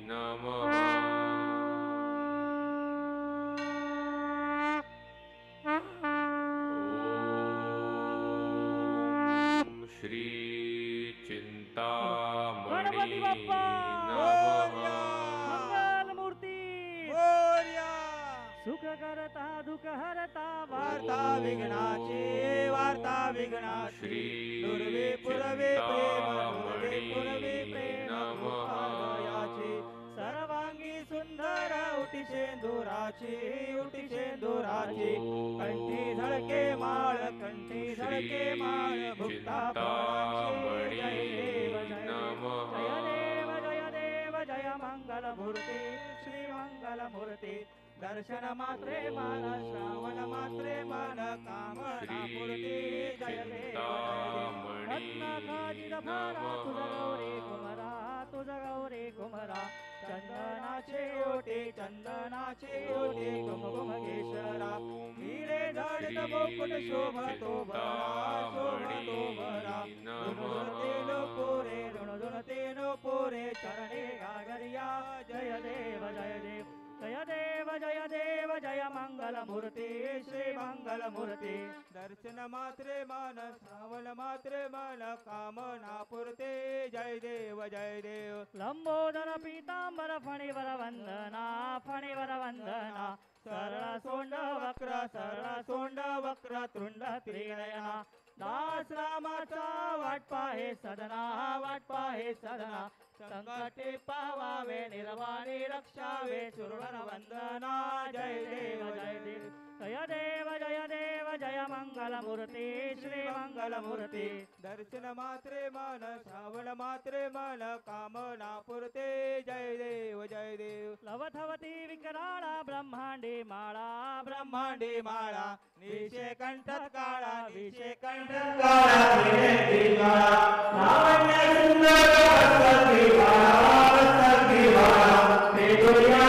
नमः। ओम श्री चिंतामणि गणपती बाप्पा नमः। मंगल मूर्ती मोरया सुख करता दुःख हरता वार्ता विघ्नाची वार्ता विघ्नाची श्री दुर्वे पुरवे प्रेम दुर्वे चिंतामणि पुरवे प्रेम नमः। कृपालयाची सर्वांगी सुंदर उटी शेंदुराची उटी शेंदुराची कंठी झळके माळ कंठी झळके माळ भुक्ता फळाची जय देव जय नमः। देव जय देव जय मंगल मूर्ती श्री मंगल मूर्ती दर्शन मात्रे मन श्रावण मात्रे मन कामना पूर्ती जय देव जय देव रत्नाकाजिद भारा तुझ गौरी कुमरा तुझ गौरी कुमरा चंदनाचे ओटे कुमकुमकेशरा हिरे जडित मुकुट शोभतो भरा ऋणधुनते नो पोरे चरणे गागरिया जय देव जय देव जय देव जय देव जय मंगल मूर्ती श्री मंगल मूर्ती दर्शन मात्रे मन श्रावण मात्रे मन कामना पूर्ते जय देव जय देव लंबोदर पीतांबर फणीवर वंदना सरळ सोंड वक्र तृंड त्रिनयना दास रामाचा वाट पाहे सदना संकटे पावावे निर्वाणी रक्षावे सुरवर वंदना जय देव जय देव जय देव जय देव जय मंगल मूर्ती श्री मंगल मूर्ती दर्शन मात्रे मन श्रावण मात्रे मन कामना पूर्ते जय देव जय देव लवथवती विकराळा ब्रह्मांडी माळा विषे कंठत काळा लावण्य सुंदर वस्त्री वाळा ते दुनिया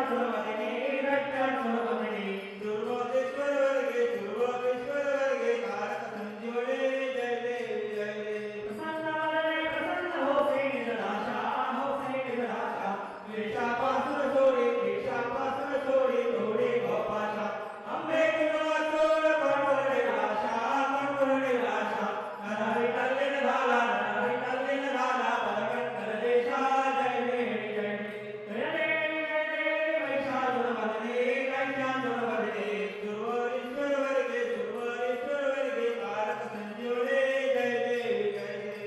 सुरवदिनी रक्षा सुरवदिनी सुरवदेश्वर वर्गे सुरवदेश्वर वर्गे तारक संजीवने जय देवी जय देवी प्रसन्न हो से निराशा क्लेशापासून सोडे थोडे गोपाशा अंबे तुला सोड कोण निराशा नरहरी टल्ले न झाला पदकंकर देशा जय देवी जय देवी महिषासुर मर्दिनी सुरवरीश्वर वर्गे तारक संजीवने जय देवी जय देवी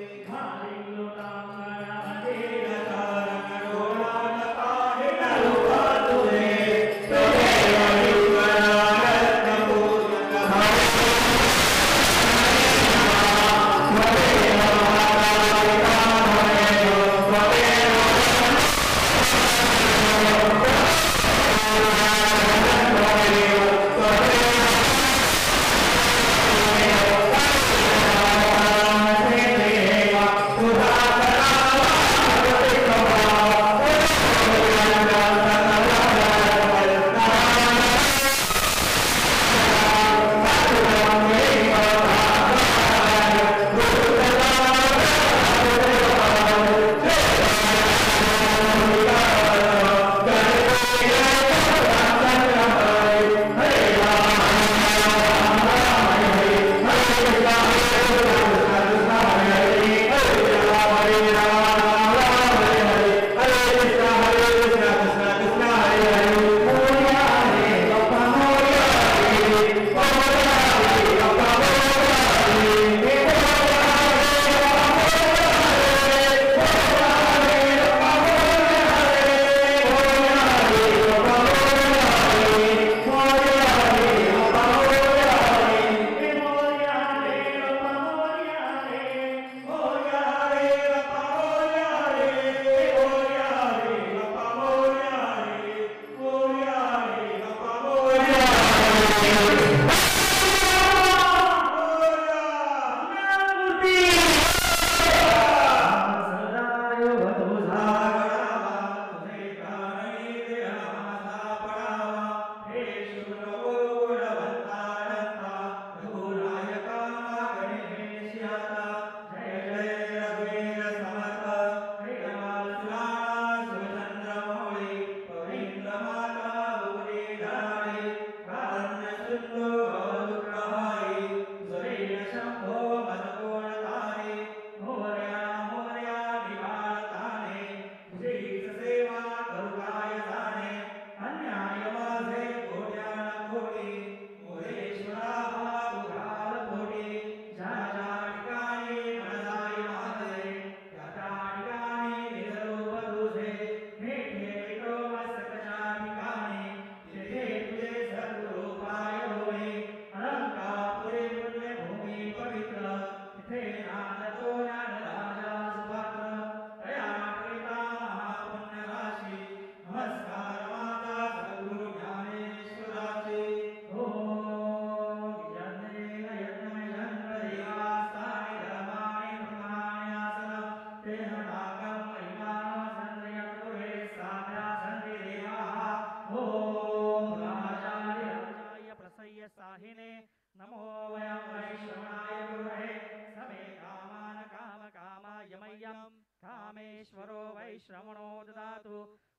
नमो वयं वैश्रवणाय गुरुवे समे कामान कामकामाय मह्यं कामेश्वरो वैश्रवणो ददातु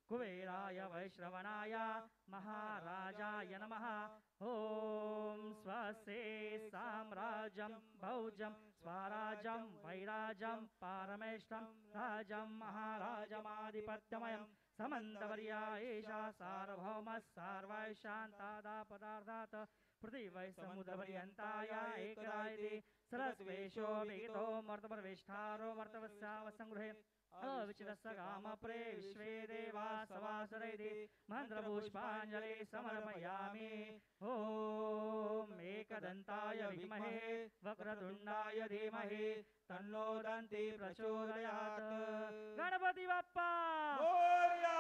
कुबेराय वैश्रवणाय महाराजाय नमः। ॐ स्वस्ते साम्राज्यं भौजं स्वराज्यं वैराज्यं पारमेष्ठं राजं महाराजमाधिपत्यमयं समन्तवर्या एषा सार्वभौमः सार्वैशान्तादा पदार्थात् पृथिवै समुद्रपर्यन्ताय एकरायति सरस्वेशो विहितो मर्तप्रविष्ठारो मर्तवस्यावसंगृहे अविचितस्य कामप्रे विश्वे देवा सवासरैति मन्त्रपुष्पाञ्जलि समर्पयामि। ॐ एकदन्ताय विद्महे वक्रतुण्डाय धीमहि तन्नो दन्ति प्रचोदयात्। गणपति बाप्पा मोरया।